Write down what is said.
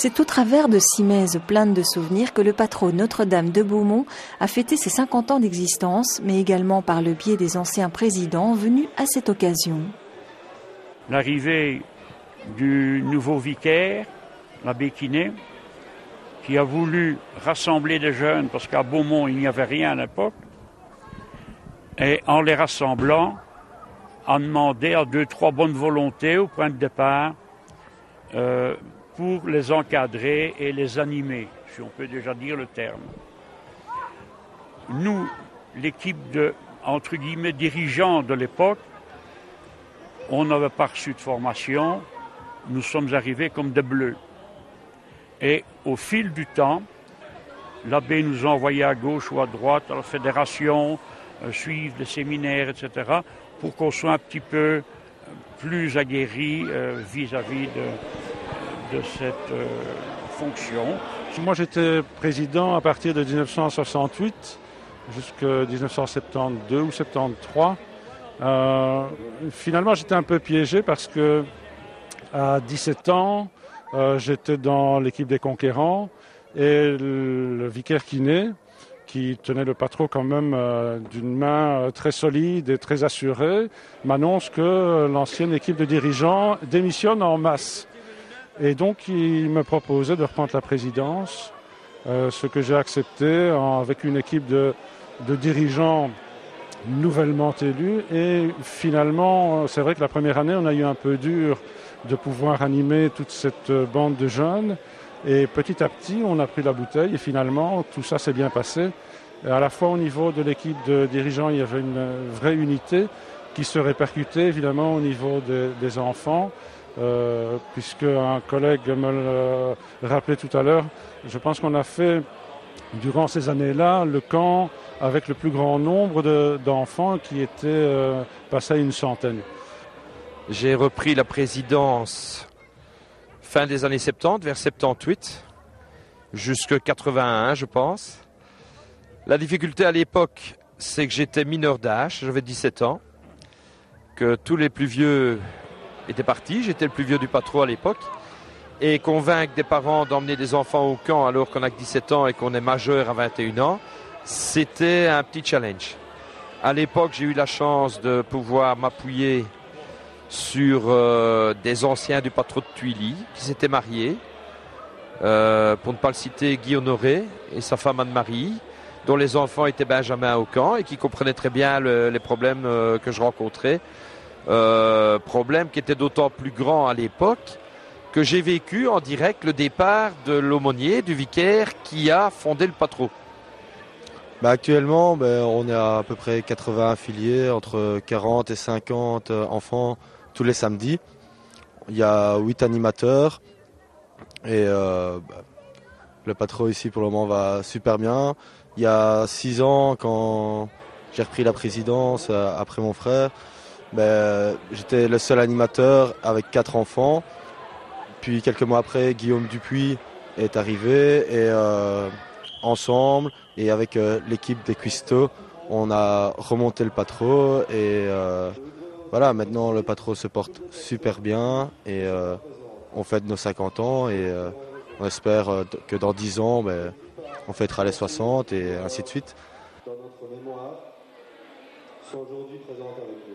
C'est au travers de Simèze pleine de souvenirs que le patro Notre-Dame de Beaumont a fêté ses 50 ans d'existence, mais également par le biais des anciens présidents venus à cette occasion. L'arrivée du nouveau vicaire, l'abbé Quinet, qui a voulu rassembler des jeunes, parce qu'à Beaumont il n'y avait rien à l'époque, et en les rassemblant, a demandé à 2-3 bonnes volontés au point de départ pour les encadrer et les animer, si on peut déjà dire le terme. Nous, l'équipe de, entre guillemets, dirigeants de l'époque, on n'avait pas reçu de formation, nous sommes arrivés comme des bleus. Et au fil du temps, l'abbé nous a envoyés à gauche ou à droite, à la fédération, suivre des séminaires, etc., pour qu'on soit un petit peu plus aguerris vis-à-vis de cette fonction. Moi, j'étais président à partir de 1968 jusqu'à 1972 ou 73. Finalement, j'étais un peu piégé parce que à 17 ans, j'étais dans l'équipe des conquérants et le vicaire Quinet, qui tenait le patron quand même d'une main très solide et très assurée, m'annonce que l'ancienne équipe de dirigeants démissionne en masse. Et donc, il me proposait de reprendre la présidence, ce que j'ai accepté avec une équipe de dirigeants nouvellement élus. Et finalement, c'est vrai que la première année, on a eu un peu dur de pouvoir animer toute cette bande de jeunes. Et petit à petit, on a pris la bouteille et finalement, tout ça s'est bien passé. Et à la fois au niveau de l'équipe de dirigeants, il y avait une vraie unité qui se répercutait évidemment au niveau des enfants. Puisque un collègue me le rappelait tout à l'heure, je pense qu'on a fait, durant ces années-là, le camp avec le plus grand nombre d'enfants qui étaient passés à une centaine. J'ai repris la présidence fin des années 70, vers 78, jusqu'à 81, je pense. La difficulté à l'époque, c'est que j'étais mineur d'âge, j'avais 17 ans, que tous les plus vieux étaient partis, j'étais le plus vieux du patron à l'époque, et convaincre des parents d'emmener des enfants au camp alors qu'on a que 17 ans et qu'on est majeur à 21 ans, c'était un petit challenge. À l'époque, j'ai eu la chance de pouvoir m'appuyer sur des anciens du patron de Tuilly qui s'étaient mariés, pour ne pas le citer, Guy Honoré et sa femme Anne-Marie, dont les enfants étaient benjamins au camp et qui comprenaient très bien les problèmes que je rencontrais. Problème qui était d'autant plus grand à l'époque que j'ai vécu en direct le départ de l'aumônier, du vicaire qui a fondé le patron. Actuellement, on est à peu près 80 affiliés, entre 40 et 50 enfants tous les samedis. Il y a 8 animateurs et le patron ici pour le moment va super bien. Il y a 6 ans, quand j'ai repris la présidence après mon frère, j'étais le seul animateur avec 4 enfants. Puis quelques mois après, Guillaume Dupuis est arrivé et ensemble et avec l'équipe des cuistots, on a remonté le patron et voilà, maintenant le patron se porte super bien et on fête nos 50 ans et on espère que dans 10 ans, on fêtera les 60 et ainsi de suite. Dans notre mémoire, sont aujourd'hui présentes avec nous.